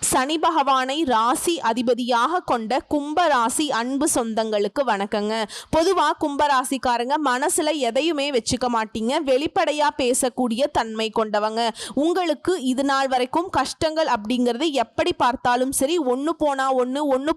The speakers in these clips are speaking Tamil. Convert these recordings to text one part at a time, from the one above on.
சனி பகவானை ராசி அதிபதியாக கொண்ட கும்பராசி அன்பு சொந்தங்களுக்கு வணக்கங்க. பொதுவா கும்பராசிக்காரங்க மனசுல எதையுமே வச்சுக்க மாட்டீங்க, வெளிப்படையா பேசக்கூடிய தன்மை கொண்டவங்க. உங்களுக்கு இது நாள் வரைக்கும் கஷ்டங்கள் அப்படிங்கிறது எப்படி பார்த்தாலும் சரி ஒன்று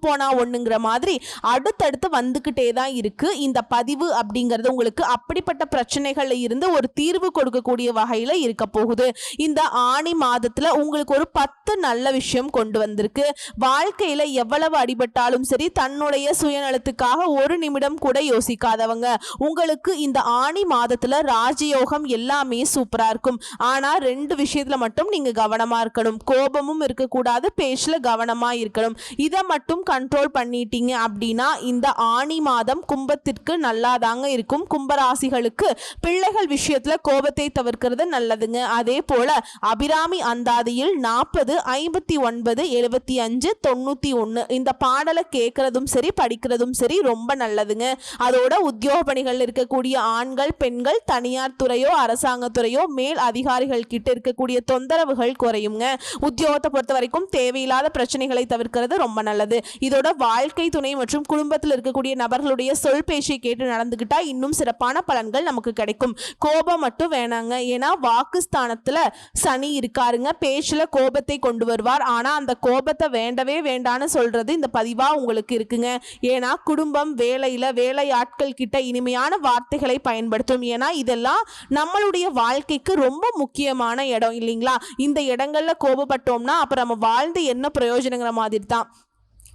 போனா ஒன்றுங்கிற மாதிரி அடுத்தடுத்து வந்துக்கிட்டே தான் இருக்கு. இந்த பதிவு அப்படிங்கிறது உங்களுக்கு அப்படிப்பட்ட பிரச்சனைகள்ல இருந்து ஒரு தீர்வு கொடுக்கக்கூடிய வகையில இருக்க போகுது. இந்த ஆணி மாதத்துல உங்களுக்கு ஒரு 10 நல்ல விஷயம் கொண்டு வந்திருக்கு. வாழ்க்கையில எவ்வளவு அடிபட்டாலும் சரி தன்னுடைய சுயநலத்துக்காக ஒரு நிமிடம் கூட யோசிக்காதவங்க உங்களுக்கு இந்த ஆணி மாதத்துல ராஜயோகம் எல்லாமே சூப்பரா இருக்கும். ஆனா 2 விஷயத்துல மட்டும் நீங்க கவனமா இருக்கணும். கோபமும் இருக்கக்கூடாது, பேச்சுல கவனமா இருக்கணும். இதை மட்டும் கண்ட்ரோல் பண்ணிட்டீங்க அப்படின்னா இந்த ஆணி மாதம் கும்பத்திற்கு நல்லாதாங்க இருக்கும். கும்பராசிகளுக்கு பிள்ளைகள் விஷயத்துல கோபத்தை தவிர்க்கிறது நல்லதுங்க. அதே போல அபிராமி அந்தாதியில் 40 59 75 91 இந்த பாடலை கேட்கறதும் சரி படிக்கிறதும் சரி ரொம்ப நல்லதுங்க. அதோட உத்தியோக பணிகள் இருக்கக்கூடிய ஆண்கள் பெண்கள் தனியார் துறையோ அரசாங்கத்துறையோ மேல் அதிகாரிகள் கிட்ட இருக்கக்கூடிய தொந்தரவுகள் குறையுங்க. உத்தியோகத்தை பொறுத்த வரைக்கும் தேவையில்லாத பிரச்சனைகளை தவிர்க்கிறது ரொம்ப நல்லது. இதோட வாழ்க்கை துணை மற்றும் குடும்பத்தில் இருக்கக்கூடிய நபர்களுடைய சொல் பேச்சை கேட்டு நடந்துகிட்டா இன்னும் சிறப்பான பலன்கள் நமக்கு கிடைக்கும். கோபம் மட்டும் வேணாங்க, ஏன்னா வாக்குஸ்தானத்துல சனி இருக்காருங்க. பேச்சுல கோபத்தை கொண்டு வருவார். ஆனா அந்த கோபத்தை வேண்டவே வேண்டான்னு சொல்றது இந்த பதிவா உங்களுக்கு இருக்குங்க. ஏன்னா குடும்பம் வேலை ஆட்கள் கிட்ட இனிமையான வார்த்தைகளை பயன்படுத்தும். ஏன்னா இதெல்லாம் நம்மளுடைய வாழ்க்கைக்கு ரொம்ப முக்கியமான இடம் இல்லைங்களா? இந்த இடங்கள்ல கோபப்பட்டோம்னா அப்புறம் நம்ம வாழ்ந்து என்ன பிரயோஜனங்கிற மாதிரி தான்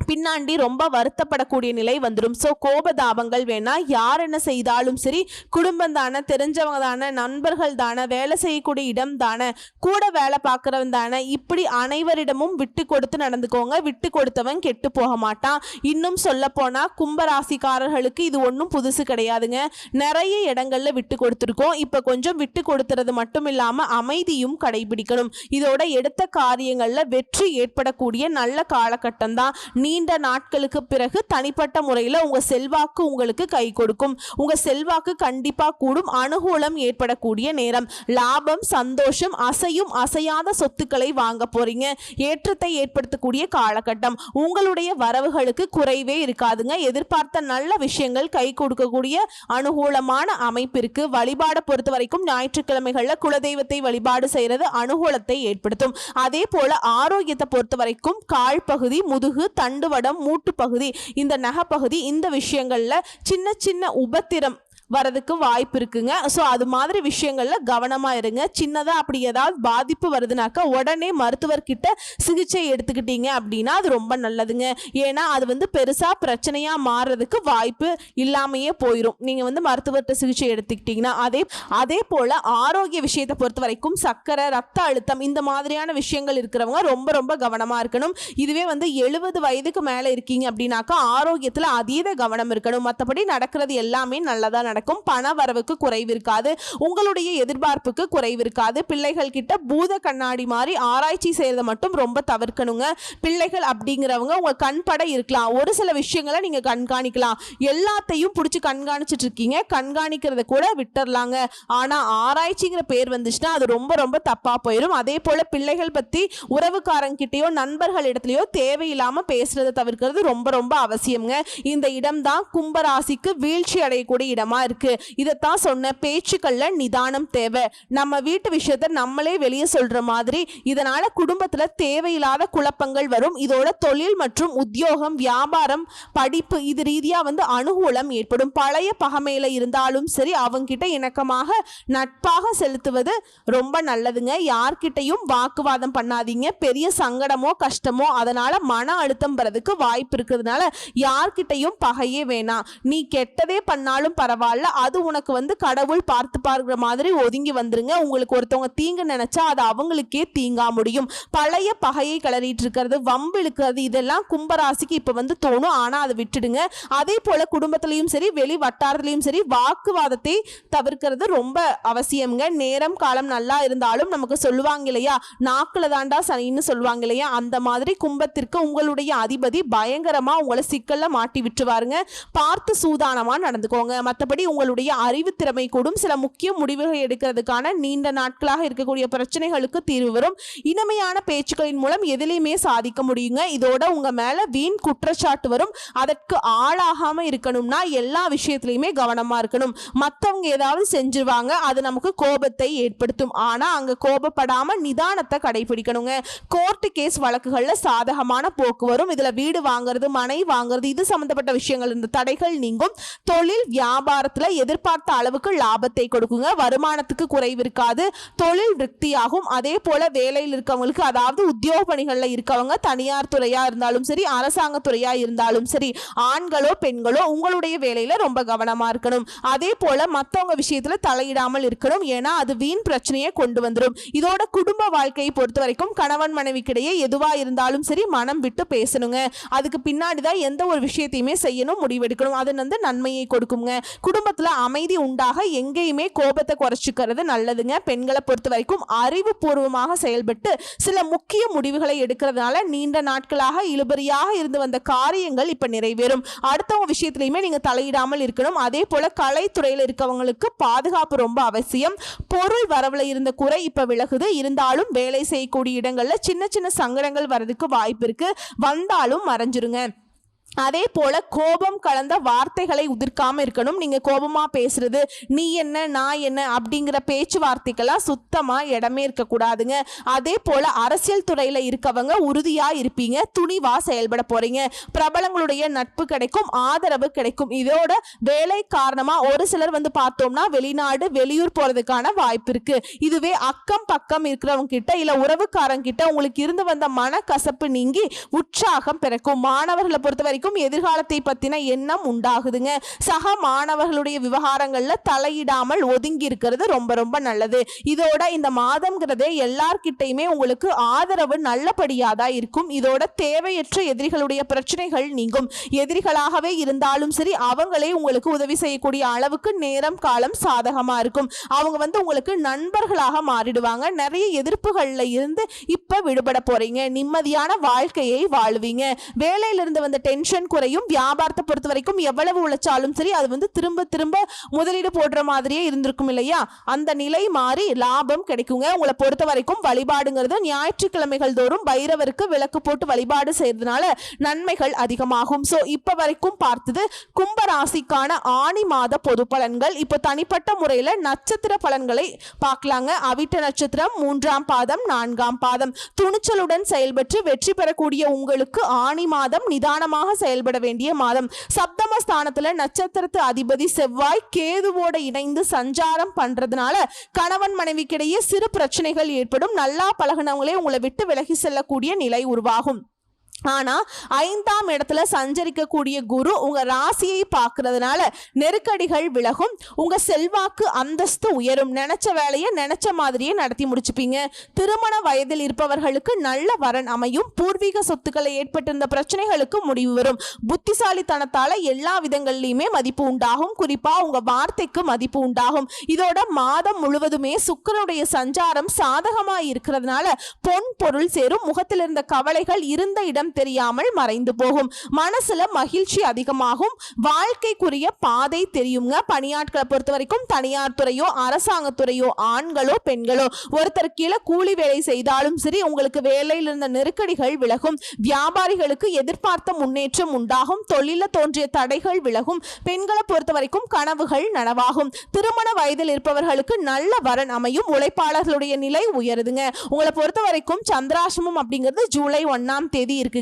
பின்னாண்டி ரொம்ப வருத்தப்படக்கூடிய நிலை வந்துடும். ஸோ கோபதாபங்கள் வேணா. யார் என்ன செய்தாலும் சரி குடும்பம் தானே, தெரிஞ்சவங்க தானே, நண்பர்கள் தானே, வேலை செய்யக்கூடிய இடம் தானே, கூட வேலை பார்க்குறவன் தானே, இப்படி அனைவரிடமும் விட்டு கொடுத்து நடந்துக்கோங்க. விட்டு கொடுத்தவன் கெட்டு போக மாட்டான். இன்னும் சொல்ல போனா கும்பராசிக்காரர்களுக்கு இது ஒன்றும் புதுசு கிடையாதுங்க. நிறைய இடங்கள்ல விட்டு கொடுத்துருக்கோம். இப்போ கொஞ்சம் விட்டு கொடுத்துறது மட்டும் இல்லாமல் அமைதியும் கடைபிடிக்கணும். இதோட எடுத்த காரியங்கள்ல வெற்றி ஏற்படக்கூடிய நல்ல காலகட்டம் தான். நீண்ட நாட்களுக்கு பிறகு தனிப்பட்ட முறையில் உங்க செல்வாக்கு உங்களுக்கு கை கொடுக்கும். உங்க செல்வாக்கு கண்டிப்பா கூடும். அனுகூலம் ஏற்படக்கூடிய நேரம். லாபம், சந்தோஷம், அசையும் அசையாத சொத்துக்களை வாங்க போறீங்க. ஏற்றத்தை ஏற்படுத்தக்கூடிய காலகட்டம். உங்களுடைய வரவுகளுக்கு குறைவே இருக்காதுங்க. எதிர்பார்த்த நல்ல விஷயங்கள் கை கொடுக்கக்கூடிய அனுகூலமான அமைப்பிற்கு. வழிபாடு பொறுத்த வரைக்கும் ஞாயிற்றுக்கிழமைகள்ல குலதெய்வத்தை வழிபாடு செய்யறது அனுகூலத்தை ஏற்படுத்தும். அதே போல ஆரோக்கியத்தை பொறுத்த வரைக்கும் கால் பகுதி, முதுகு, தண்டுவடம், மூட்டு பகுதி, இந்த நகப்பகுதி, இந்த விஷயங்கள்ல சின்ன சின்ன உபத்திரம் வரதுக்கு வாய்ப்பு இருக்குங்க. ஸோ அது மாதிரி விஷயங்கள்ல கவனமா இருங்க. சின்னதா அப்படி ஏதாவது பாதிப்பு வருதுனாக்கா உடனே மருத்துவர்கிட்ட சிகிச்சை எடுத்துக்கிட்டீங்க அப்படின்னா அது ரொம்ப நல்லதுங்க. ஏன்னா அது பெருசா பிரச்சனையா மாறுறதுக்கு வாய்ப்பு இல்லாமையே போயிடும் நீங்க மருத்துவர்கிட்ட சிகிச்சை எடுத்துக்கிட்டீங்கன்னா. அதே போல ஆரோக்கிய விஷயத்தை பொறுத்த வரைக்கும் சர்க்கரை, ரத்த அழுத்தம் இந்த மாதிரியான விஷயங்கள் இருக்கிறவங்க ரொம்ப ரொம்ப கவனமா இருக்கணும். இதுவே 70 வயதுக்கு மேல இருக்கீங்க அப்படின்னாக்கா ஆரோக்கியத்துல அதீத கவனம் இருக்கணும். மற்றபடி நடக்கிறது எல்லாமே நல்லதா நடக்கும். பண வரவுக்கு குறைவு இருக்காது. உங்களுடைய எதிர்பார்ப்புக்கு குறைவு இருக்காது. பிள்ளைகள் கிட்ட பூத கண்ணாடி மாதிரி ஆராய்ச்சி செய்யறத மட்டும் ரொம்ப தவிர்க்கணுங்க. பிள்ளைகள் அப்படிங்கிறவங்க உங்க கண்பட இருக்கலாம். ஒரு சில விஷயங்களை நீங்க கண்காணிக்கலாம். எல்லாத்தையும் பிடிச்சி கண்காணிச்சிட்டு இருக்கீங்க, கண்காணிக்கிறத கூட விட்டுறலாங்க. ஆனா ஆராய்ச்சிங்கிற பேர் வந்துச்சுன்னா அது ரொம்ப ரொம்ப தப்பா போயிடும். அதே போல பிள்ளைகள் பத்தி உறவுக்காரங்கிட்டயோ நண்பர்கள் இடத்துலயோ தேவையில்லாம பேசுறதை தவிர்க்கிறது ரொம்ப ரொம்ப அவசியம்ங்க. இந்த இடம் தான் கும்பராசிக்கு வீழ்ச்சி அடையக்கூடிய இடமா இருக்கு. இதைத்தான் சொன்ன, பேச்சுக்கள்ல நிதானம் தேவை. நம்ம வீட்டு விஷயத்தை நம்மளே வெளியே சொல்ற மாதிரி. இதனால குடும்பத்துல தேவையில்லாத குழப்பங்கள் வரும். இதோட தொழில் மற்றும் உத்தியோகம், வியாபாரம், படிப்பு இது ரீதியா அனுகூலம் ஏற்படும். பழைய பகைமையில இருந்தாலும் சரி அவங்க கிட்ட இணக்கமாக நட்பாக செலுத்துவது ரொம்ப நல்லதுங்க. யார்கிட்டையும் வாக்குவாதம் பண்ணாதீங்க. பெரிய சங்கடமோ கஷ்டமோ அதனால மன அழுத்தம் வரதுக்கு வாய்ப்பு இருக்கிறதுனால யார்கிட்டையும் பகையே வேணாம். நீ கெட்டதே பண்ணாலும் பரவாயில்ல, அது உனக்கு கடவுள் பார்த்து பார்க்கிற மாதிரி ஒதுங்கி வந்துருங்க. உங்களுக்கு ஒருத்தவங்க தீங்கு நினைச்சா அது அவங்களுக்கே தீங்கா முடியும். பழைய பகையை கிளறிட்டு இருக்கிறது, வம்பு இழுக்கிறது இதெல்லாம் கும்பராசிக்கு இப்ப தோணும். ஆனா அதை விட்டுடுங்க. அதே போல குடும்பத்திலையும் சரி வெளி வட்டாரத்திலையும் சரி வாக்குவாதத்தை தவிர்க்கிறது ரொம்ப அவசியம்ங்க. நேரம் காலம் நல்லா இருந்தாலும் நமக்கு சொல்லுவாங்க இல்லையா, நாக்குல தாண்டா சனின்னு சொல்லுவாங்க இல்லையா, அந்த மாதிரி கும்பத்திற்கு உங்களுடைய அதிபதி பயங்கரமா உங்களை சிக்கல்ல மாட்டி விட்டுருவாருங்க. பார்த்து சூதானமா நடந்துக்கோங்க. மற்றபடி உங்களுடைய அறிவு திறமை கூடும். சில முக்கிய முடிவுகளை எடுக்கிறதுக்கான நீண்ட நாட்களாக இருக்கக்கூடிய பிரச்சனைகளுக்கு தீர்வு வரும். இனிமையான பேச்சுக்களின் மூலம் எதிலையுமே சாதிக்க முடியுங்க. இதோட உங்க மேல வீண் குற்றச்சாட்டு வரும். அதற்கு ஆளாகாம இருக்கணும்னா எல்லா விஷயத்திலையுமே கவனமா இருக்கணும். மற்றவங்க ஏதாவது செஞ்சிருவாங்க, அது நமக்கு கோபத்தை ஏற்படுத்தும். ஆனா அங்க கோபப்படாம நிதானத்தை கடைபிடிக்கணுங்க. கோர்ட்டு கேஸ் வழக்குகள்ல சாதகமான போக்கு வரும். இதுல வீடு வாங்குறது, மனை வாங்குறது, இது சம்பந்தப்பட்ட விஷயங்கள் இந்த தடைகள் நீங்கும். தொழில் வியாபாரத்துல எதிர்பார்த்த அளவுக்கு லாபத்தை கொடுக்குங்க. வருமானத்துக்கு குறைவு இருக்காது. தொழில் விருத்தியாகும். அதே போல வேலையில் இருக்கவங்களுக்கு, அதாவது உத்தியோக பணிகள்ல இருக்கவங்க, தனியார் துறையா இருந்தாலும் சரி, அரசாங்க துறையா இருந்தாலும் சரி, ஆண்களோ பெண்களோ உங்களுடைய வேலையில ரொம்ப கவனமா இருக்கணும். அதே போல மற்றவங்க விஷயத்துல தலையிடாமல் இருக்கணும். ஏன்னா அது வீண் பிரச்சனையை கொண்டு வந்துடும். இதோட குடும்ப வாழ்க்கையை பொறுத்த வரைக்கும் கணவன் மனைவிக்கிடையே எதுவா இருந்தாலும் சரி மனம் விட்டு பேசணுங்க. அதுக்கு பின்னாடிதான் எந்த ஒரு விஷயத்தையுமே செய்யணும், முடிவெடுக்கணும். அது நன்மையை கொடுக்குங்க. குடும்பத்துல அமைதி உண்டாக எங்கேயுமே கோபத்தை குறைச்சிக்கிறது நல்லதுங்க. பெண்களை பொறுத்த வரைக்கும் அறிவுபூர்வமாக செயல்பட்டு சில முக்கிய முடிவுகளை எடுக்கிறதுனால நீண்ட நாட்களாக இழுபறியாக இருந்து வந்த காரியங்கள் இப்ப நிறைவேறும். அடுத்தவங்க விஷயத்திலையுமே நீங்க தலையிடாமல் இருக்கணும். அதே போல கலைத்துறையில் இருக்கவங்களுக்கு பாதுகாப்பு ரொம்ப அவசியம். பொருள் வரவுல இருந்த குறை இப்ப விலகுது. இருந்தாலும் வேலை செய்யக்கூடிய இடங்கள்ல சின்ன சின்ன சங்கடங்கள் வரதுக்கு வாய்ப்பு இருக்கு. வந்தாலும் மறைஞ்சிருங்க. அதே போல கோபம் கலந்த வார்த்தைகளை உதிர்க்காம இருக்கணும். நீங்க கோபமா பேசுறது, நீ என்ன நான் என்ன அப்படிங்கிற பேச்சுவார்த்தைக்கெல்லாம் சுத்தமா இடமே இருக்கக்கூடாதுங்க. அதே போல அரசியல் துறையில இருக்கவங்க உறுதியா இருப்பீங்க, துணிவா செயல்பட போறீங்க. பிரபலங்களுடைய நட்பு கிடைக்கும், ஆதரவு கிடைக்கும். இதோட வேலை காரணமா ஒரு சிலர் பார்த்தோம்னா வெளிநாடு வெளியூர் போறதுக்கான வாய்ப்பு இருக்கு. இதுவே அக்கம் பக்கம் இருக்கிறவங்க கிட்ட இல்ல உறவுக்காரங்க கிட்ட உங்களுக்கு இருந்து வந்த மனக்கசப்பு நீங்கி உற்சாகம் பிறக்கும். மாணவர்களை பொறுத்த வரைக்கும் எதிர்காலத்தை பத்தின எண்ணம் உண்டாகுதுங்க. சக மாணவர்களுடைய விவகாரங்கள்ல தலையிடாமல் ஒதுங்கி இருக்கிறது ரொம்ப ரொம்ப நல்லது. இதோட இந்த மாதம்ங்கிறதே எல்லார்கிட்டையுமே உங்களுக்கு ஆதரவு நல்லபடியாதான் இருக்கும். இதோட தேவையற்ற எதிரிகளுடைய பிரச்சனைகள் நீங்கும். எதிரிகளாகவே இருந்தாலும் சரி அவங்களே உங்களுக்கு உதவி செய்யக்கூடிய அளவுக்கு நேரம் காலம் சாதகமா இருக்கும். அவங்க உங்களுக்கு நண்பர்களாக மாறிடுவாங்க. நிறைய எதிர்ப்புகள்ல இருந்து இப்ப விடுபட போறீங்க. நிம்மதியான வாழ்க்கையை வாழ்வீங்க. வேலையிலிருந்து வந்த டென்ஷன் குறையும். வியாபாரத்தை பொறுத்த வரைக்கும் எவ்வளவு உழைச்சாலும் சரி அது திரும்ப திரும்ப முதலீடு போடுற மாதிரியே இருந்திருக்கும் இல்லையா, அந்த நிலை மாறி லாபம் கிடைக்குங்க. உங்களை பொறுத்த வரைக்கும் வழிபாடுங்கிறது ஞாயிற்றுக்கிழமைகள் தோறும் பைரவருக்கு விளக்கு போட்டு வழிபாடு செய்யறதுனால நன்மைகள் அதிகமாகும். சோ இப்ப வரைக்கும் பார்த்தது கும்ப ராசிக்கான ஆணி மாத பொது பலன்கள். இப்போ தனிப்பட்ட முறையில நட்சத்திர பலன்களை பார்க்கலாங்க. அவிட்ட நட்சத்திரம் 3ஆம் பாதம் 4ஆம் பாதம். துணிச்சலுடன் செயல்பட்டு வெற்றி பெறக்கூடிய உங்களுக்கு ஆணி மாதம் நிதானமாக செயல்பட வேண்டிய மாதம். சப்தமஸ்தானத்துல நட்சத்திரத்து அதிபதி செவ்வாய் கேதுவோட இணைந்து சஞ்சாரம் பண்றதுனால கணவன் மனைவிக்கிடையே சிறு பிரச்சனைகள் ஏற்படும். நல்லா பழகினவங்களே உங்களை விட்டு விலகி செல்லக்கூடிய நிலை உருவாகும். ஆனா 5ஆம் இடத்துல சஞ்சரிக்கக்கூடிய குரு உங்க ராசியை பார்க்கறதுனால நெருக்கடிகள் விலகும். உங்க செல்வாக்கு அந்தஸ்து உயரும். நினைச்ச வேலையை நினைச்ச மாதிரியே நடத்தி முடிச்சுப்பீங்க. திருமண வயதில் இருப்பவர்களுக்கு நல்ல வரன் அமையும். பூர்வீக சொத்துக்களை ஏற்பட்டிருந்த பிரச்சனைகளுக்கு முடிவு வரும். புத்திசாலித்தனத்தால எல்லா விதங்கள்லயுமே மதிப்பு உண்டாகும். குறிப்பா உங்க வார்த்தைக்கு மதிப்பு உண்டாகும். இதோட மாதம் முழுவதுமே சுக்கிரனுடைய சஞ்சாரம் சாதகமா இருக்கிறதுனால பொன் பொருள் சேரும். முகத்தில் இருந்த கவலைகள் இருந்த இடம் தெரியாமல் மறைந்து போகும். மனசுல மகிழ்ச்சி அதிகமாகும். வாழ்க்கைக்குரிய பாதை தெரியுங்க. பணியாட்களை பொறுத்த வரைக்கும் தனியார் துறையோ அரசாங்க துறையோ ஆண்களோ பெண்களோ ஒருத்தர் கீழே கூலி வேலை செய்தாலும் சரி உங்களுக்கு வேலையில் இருந்த நெருக்கடிகள் விலகும். வியாபாரிகளுக்கு எதிர்பார்த்த முன்னேற்றம் உண்டாகும். தொழில தோன்றிய தடைகள் விலகும். பெண்களை பொறுத்த வரைக்கும் கனவுகள் நனவாகும். திருமண வயதில் இருப்பவர்களுக்கு நல்ல வரன் அமையும். உழைப்பாளர்களுடைய நிலை உயருதுங்க. உங்களை பொறுத்த வரைக்கும் சந்திராசிரமம் அப்படிங்கிறது ஜூலை 1ஆம் தேதி இருக்கு.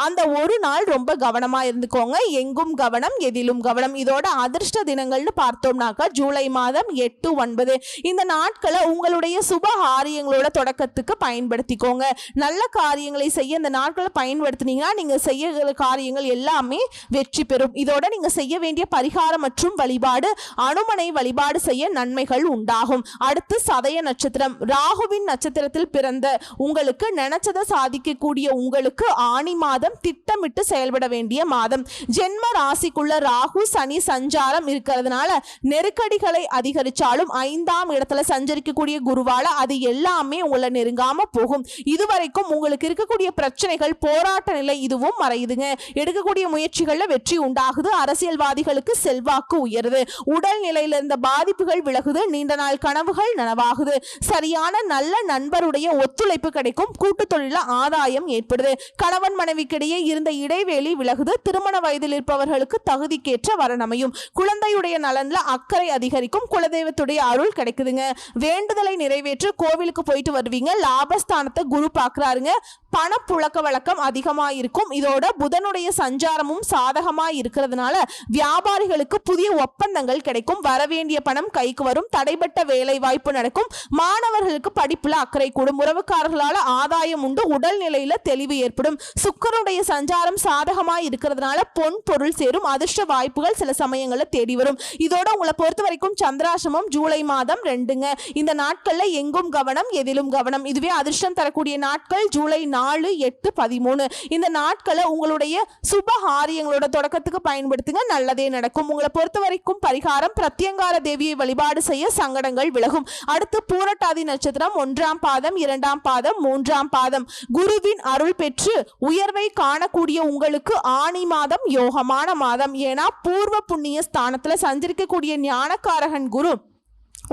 அந்த ஒரு நாள் ரொம்ப கவனமா இருந்துக்கோங்க. எங்கும் கவனம் எதிலும் கவனம். இதோட அதிர்ஷ்ட தினங்கள்னு பார்த்தோம்னாக்கா ஜூலை மாதம் 8, 9 இந்த நாட்களை உங்களுடைய சுப காரியங்களோட தொடக்கத்துக்கு பயன்படுத்திக்கோங்க. நல்ல காரியங்களை செய்ய இந்த நாட்களை பயன்படுத்தினீங்கன்னா நீங்க செய்ய காரியங்கள் எல்லாமே வெற்றி பெறும். இதோட நீங்க செய்ய வேண்டிய பரிகாரம் மற்றும் வழிபாடு அனுமனை வழிபாடு செய்ய நன்மைகள் உண்டாகும். அடுத்து சதய நட்சத்திரம். ராகுவின் நட்சத்திரத்தில் பிறந்த உங்களுக்கு நினைச்சதை சாதிக்கக்கூடிய உங்களுக்கு ஆணி மாதம் திட்டமிட்டு செயல்பட வேண்டிய மாதம். ஜென்ம ராசிக்குள்ள ராகு சனி சஞ்சாரம் இருக்கிறதுனால நெருக்கடிகளை அதிகரிச்சாலும் 5ஆம் இடத்துல சஞ்சரிக்கக்கூடிய குருவால அது எல்லாமே உங்களை நெருங்காம போகும். இதுவரைக்கும் உங்களுக்கு இருக்கக்கூடிய பிரச்சனைகள் போராட்ட நிலை இதுவும் மறையுதுங்க. எடுக்கக்கூடிய முயற்சிகள்ல வெற்றி உண்டாகுது. அரசியல்வாதிகளுக்கு செல்வாக்கு உயருது. உடல் நிலையில இருந்த பாதிப்புகள் விலகுது. நீண்ட நாள் கனவுகள் நனவாகுது. சரியான நல்ல நண்பருடைய ஒத்துழைப்பு கிடைக்கும். கூட்டு தொழில ஆதாயம் ஏற்படுது. கணவன் மனைவிக்கிடையே இருந்த இடைவெளி விலகுது. திருமண வயதில் இருப்பவர்களுக்கு தகுதிக்கேற்ற வரன் அமையும். குழந்தையுடைய நலன்ல அக்கறை அதிகரிக்கும். குலதெய்வத்துடைய அருள் கிடைக்குதுங்க. வேண்டுதலை நிறைவேற்ற கோவிலுக்கு போயிட்டு வருவீங்க. லாபஸ்தானத்தை குரு பார்க்கறாருங்க. பணப்புழக்க வழக்கம் அதிகமா இருக்கும். இதோட புதனுடைய சஞ்சாரமும் சாதகமா இருக்கிறதுனால வியாபாரிகளுக்கு புதிய ஒப்பந்தங்கள் கிடைக்கும். வரவேண்டிய பணம் கைக்கு வரும். தடைபட்ட வேலை வாய்ப்பு நடக்கும். மாணவர்களுக்கு படிப்புல அக்கறை கூடும். உறவுக்காரர்களால ஆதாயம் உண்டு. உடல் நிலையில தெளிவு ஏற்படும். சுக்கிரனுடைய சஞ்சாரம் சாதகமா இருக்கிறதுனால பொன் பொருள் சேரும். அதிர்ஷ்ட வாய்ப்புகள் சில சமயங்கள்ல தேடி வரும். இதோட உங்களை பொறுத்த வரைக்கும் சந்திராசிரமம் ஜூலை மாதம் 2ங்க. இந்த நாட்கள்ல எங்கும் கவனம், எதிலும் கவனம். இதுவே அதிர்ஷ்டம் தரக்கூடிய நாட்கள் ஜூலை 4, 8, 13. இந்த நாட்களை உங்களுடைய சுபகாரியங்களோட தொடக்கத்துக்கு பயன்படுத்துங்க. நல்லதே நடக்கும். உங்களை பொறுத்த வரைக்கும் பரிகாரம் பிரத்யங்கார தேவியை வழிபாடு செய்ய சங்கடங்கள் விலகும். அடுத்து பூரட்டாதி நட்சத்திரம் 1ஆம் பாதம், 2ஆம் பாதம், 3ஆம் பாதம். குருவின் அருள் பெற்று உயர்வை காணக்கூடிய உங்களுக்கு ஆணி மாதம் யோகமான மாதம். ஏன்னா பூர்வ புண்ணிய ஸ்தானத்துல சஞ்சரிக்கக்கூடிய ஞானக்காரகன் குரு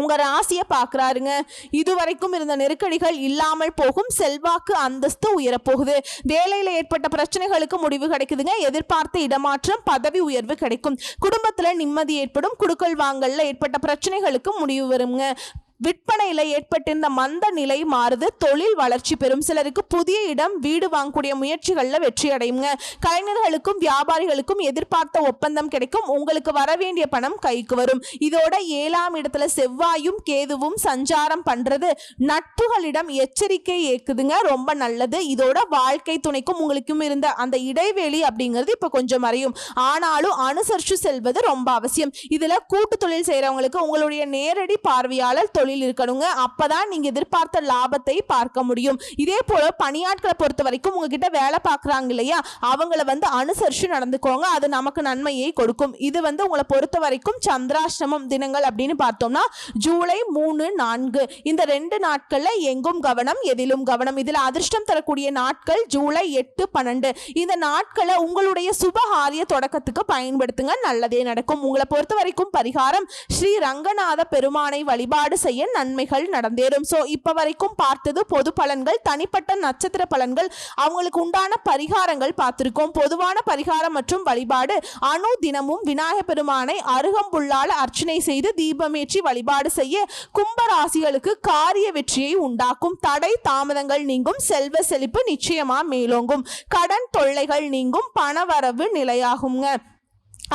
உங்க ராசியை பார்க்கறாருங்க. இதுவரைக்கும் இருந்த நெருக்கடிகள் இல்லாமல் போகும். செல்வாக்கு அந்தஸ்து உயரப்போகுது. வேலையில ஏற்பட்ட பிரச்சனைகளுக்கு முடிவு கிடைக்குதுங்க. எதிர்பார்த்த இடமாற்றம், பதவி உயர்வு கிடைக்கும். குடும்பத்துல நிம்மதி ஏற்படும். குடுக்கல் வாங்கல்ல ஏற்பட்ட பிரச்சனைகளுக்கு முடிவு வருங்க. விற்பனையில ஏற்பட்டிருந்த மந்த நிலை மாறுது. தொழில் வளர்ச்சி பெறும். சிலருக்கு புதிய இடம் வீடு வாங்கக்கூடிய முயற்சிகள்ல வெற்றி அடையுங்க. கலைஞர்களுக்கும் வியாபாரிகளுக்கும் எதிர்பார்த்த ஒப்பந்தம் கிடைக்கும். உங்களுக்கு வரவேண்டிய பணம் கைக்கு வரும். இதோட 7ஆம் இடத்துல செவ்வாயும் கேதுவும் சஞ்சாரம் பண்றது நட்புகளிடம் எச்சரிக்கை ஏக்குதுங்க. ரொம்ப நல்லது. இதோட வாழ்க்கை துணைக்கும் உங்களுக்கும் இருந்த அந்த இடைவெளி அப்படிங்கிறது இப்ப கொஞ்சம் மறையும். ஆனாலும் அனுசரிச்சு செல்வது ரொம்ப அவசியம். இதுல கூட்டு தொழில் செய்யறவங்களுக்கு உங்களுடைய நேரடி பார்வையாளர் தொழில் இருக்கணுங்க. அப்பதான் நீங்க எதிர்பார்த்த லாபத்தை பார்க்க முடியும். இதே போல பணியாட்களை பொறுத்த வரைக்கும் உங்ககிட்ட வேலை பார்க்கறாங்க இல்லையா, அவங்கள அனுசரிச்சு நடந்துக்கோங்க. அது நமக்கு நன்மையை கொடுக்கும். இது உங்களை பொறுத்த வரைக்கும் சந்திராஷ்டமம் தினங்கள் அப்படின்னு பார்த்தோம்னா ஜூலை 3, 4 இந்த 2 நாட்கள்ல எங்கும் கவனம், எதிலும் கவனம். இதுல அதிர்ஷ்டம் தரக்கூடிய நாட்கள் ஜூலை 8, 12. இந்த நாட்களை உங்களுடைய சுபகாரிய தொடக்கத்துக்கு பயன்படுத்துங்க. நல்லதே நடக்கும். உங்களை பொறுத்த வரைக்கும் பரிகாரம் ஸ்ரீ ரங்கநாத பெருமானை வழிபாடு செய்ய நன்மைகள் நடந்தேறும். சோ இப்ப வரைக்கும் பார்த்தது பொது பலன்கள். தனிப்பட்ட நட்சத்திர பலன்கள், அவங்களுக்கு உண்டான பரிகாரங்கள் பார்த்திருக்கோம். பொதுவான பரிகாரம் மற்றும் வழிபாடு அணு தினமும் விநாயகர் பெருமானை அருகம்புல்லால அர்ச்சனை செய்து தீபமேற்றி வழிபாடு செய்ய கும்பராசிகளுக்கு காரிய வெற்றியை உண்டாக்கும். தடை தாமதங்கள் நீங்கும். செல்வ செழிப்பு நிச்சயமா மேலோங்கும். கடன் தொல்லைகள் நீங்கும். பணவரவு நிலையாகுங்க.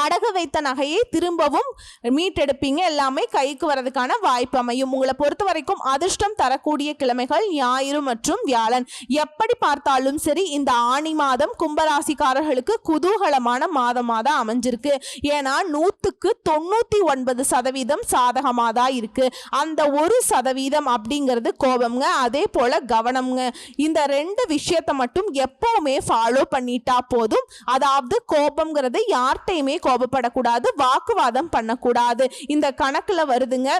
அடகு வைத்த நகையை திரும்பவும் மீட்டெடுப்பீங்க. எல்லாமே கைக்கு வரதுக்கான வாய்ப்பு அமையும். உங்களை பொறுத்த வரைக்கும் அதிர்ஷ்டம் தரக்கூடிய கிழமைகள் ஞாயிறு மற்றும் வியாழன். எப்படி பார்த்தாலும் சரி இந்த ஆணி மாதம் கும்பராசிக்காரர்களுக்கு குதூகலமான மாதமாக தான் அமைஞ்சிருக்கு. ஏன்னா 100க்கு 99% சாதகமாக தான் இருக்கு. அந்த 1% அப்படிங்கிறது கோபம்ங்க. அதே போல கவனம்ங்க. இந்த 2 விஷயத்தை மட்டும் எப்பவுமே ஃபாலோ பண்ணிட்டா போதும். அதாவது கோபம்ங்கிறது யார்கிட்டையுமே கோபப்படக்கூடாது, வாக்குவாதம் பண்ணக்கூடாது. இந்த கணக்குல வருதுங்க.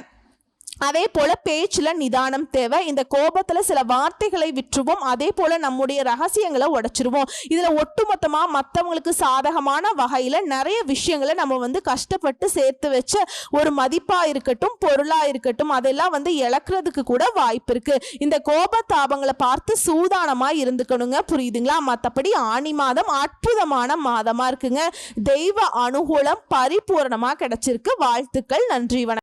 அதே போல பேச்சுல நிதானம் தேவை. இந்த கோபத்துல சில வார்த்தைகளை விட்டுருவோம். அதே போல நம்முடைய ரகசியங்களை உடைச்சிருவோம். இதுல ஒட்டுமொத்தமா மற்றவங்களுக்கு சாதகமான வகையில நிறைய விஷயங்களை நம்ம கஷ்டப்பட்டு சேர்த்து வச்ச ஒரு மதிப்பா இருக்கட்டும், பொருளா இருக்கட்டும், அதெல்லாம் இழக்கிறதுக்கு கூட வாய்ப்பு இருக்கு. இந்த கோபத்தாபங்களை பார்த்து சூதானமா இருந்துக்கணுங்க. புரியுதுங்களா? மற்றபடி ஆணி மாதம் அற்புதமான மாதமா இருக்குங்க. தெய்வ அனுகூலம் பரிபூர்ணமா கிடைச்சிருக்கு. வாழ்த்துக்கள். நன்றி. வணக்கம்.